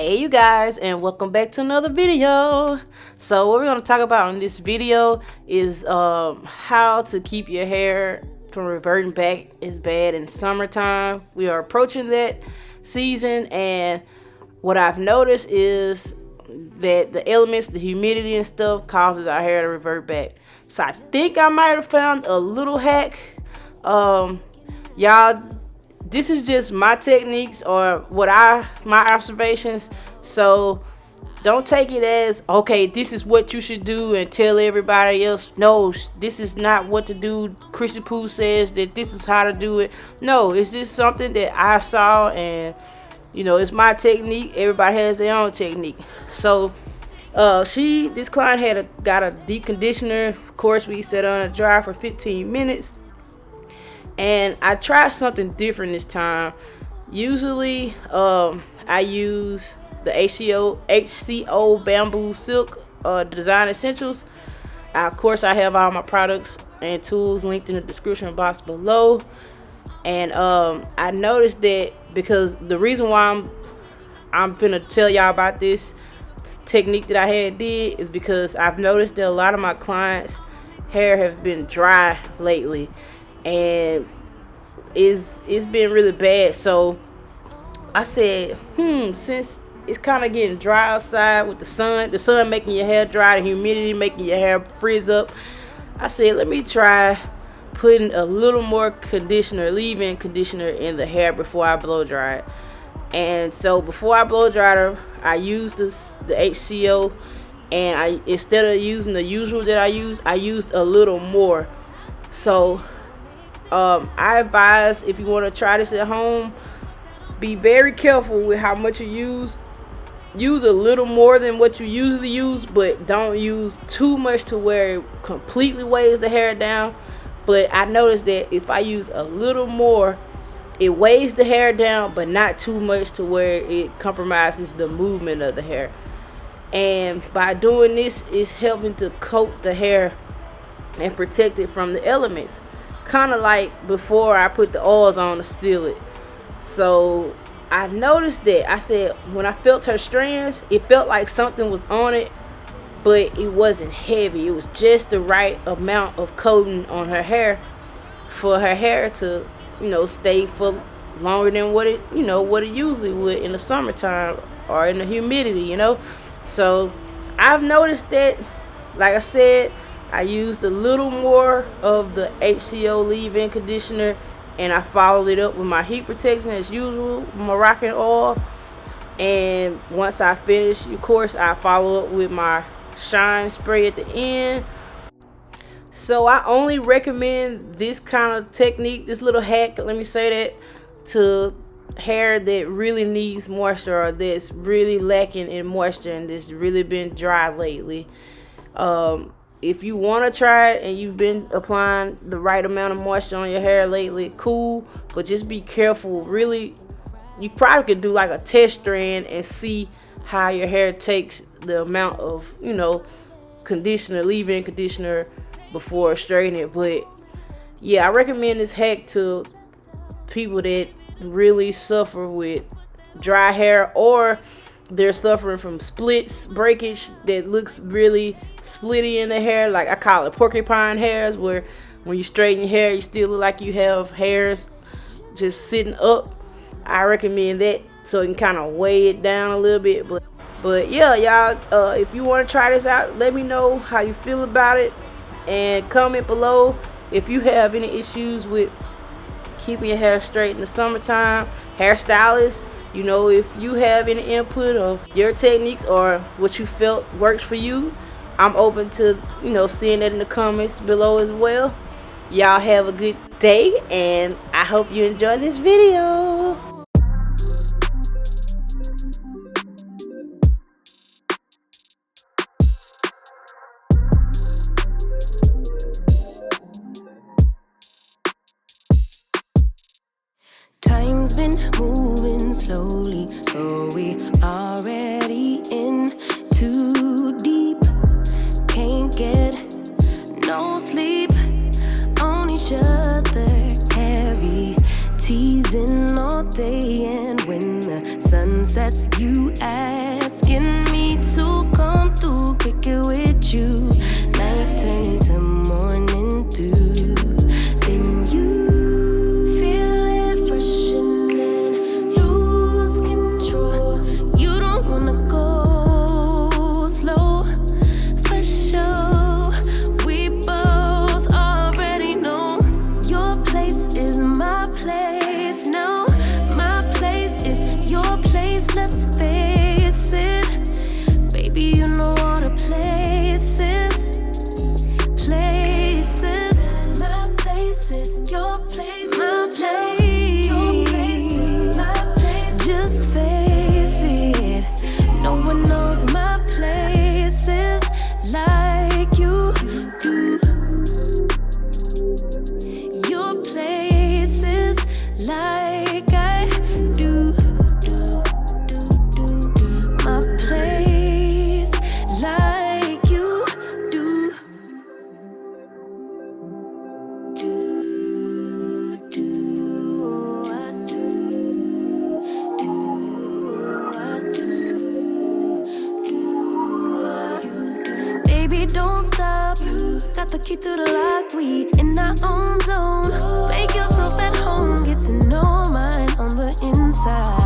Hey you guys, and welcome back to another video. So what we're going to talk about in this video is how to keep your hair from reverting back as bad in summertime. We are approaching that season, and what I've noticed is that the elements, the humidity and stuff, causes our hair to revert back. So I think I might have found a little hack. Y'all, this is just my techniques or my observations, so don't take it as okay, this is what you should do and tell everybody else. No, this is not what to do. KRISTAL says that this is how to do it. No, it's just something that I saw, and it's my technique. Everybody has their own technique. So this client got a deep conditioner. Of course, we set on a dry for 15 minutes. And I tried something different this time. Usually, I use the HCO Bamboo Silk Design Essentials. Of course, I have all my products and tools linked in the description box below. And I noticed that because the reason why I'm finna tell y'all about this technique that I did is because I've noticed that a lot of my clients' hair have been dry lately. And it's been really bad. So I said, since it's kind of getting dry outside with the sun making your hair dry, the humidity making your hair freeze up, I said, let me try putting a little more leave-in conditioner in the hair before I blow dry it. And so before I blow dry her, I used the HCO, and instead of using the usual that I used a little more. So I advise, if you want to try this at home, be very careful with how much you use. Use a little more than what you usually use, but don't use too much to where it completely weighs the hair down. But I noticed that if I use a little more, it weighs the hair down, but not too much to where it compromises the movement of the hair. And by doing this, it's helping to coat the hair and protect it from the elements. Kind of like before I put the oils on to seal it. So I noticed that I said when I felt her strands, it felt like something was on it, but it wasn't heavy. It was just the right amount of coating on her hair for her hair to stay for longer than what it usually would in the summertime or in the humidity. So I've noticed that, like I said, I used a little more of the HCO leave-in conditioner, and I followed it up with my heat protection as usual, Moroccan oil. And once I finish, of course, I follow up with my shine spray at the end. So I only recommend this kind of technique, this little hack, let me say that, to hair that really needs moisture or that's really lacking in moisture and that's really been dry lately. If you want to try it and you've been applying the right amount of moisture on your hair lately, cool, but just be careful. Really, you probably could do like a test strand and see how your hair takes the amount of leave-in conditioner before straightening it. But yeah, I recommend this hack to people that really suffer with dry hair, or they're suffering from splits, breakage that looks really splitty in the hair. Like I call it porcupine hairs, where when you straighten your hair, you still look like you have hairs just sitting up. I recommend that so it can kind of weigh it down a little bit. But yeah, y'all, if you want to try this out, let me know how you feel about it, and comment below if you have any issues with keeping your hair straight in the summertime. Hairstylists, if you have any input of your techniques or what you felt works for you, I'm open to seeing that in the comments below as well. Y'all have a good day, and I hope you enjoyed this video. Time's been moving slowly, so we already in too deep. Can't get no sleep on each other, heavy teasing all day, and when the sun sets, you act No one knows my places like you do. Your places like I do. My place like you do. Baby, don't stop. Got the key to the lock. We in our own zone. Make yourself at home. Get to know mine on the inside.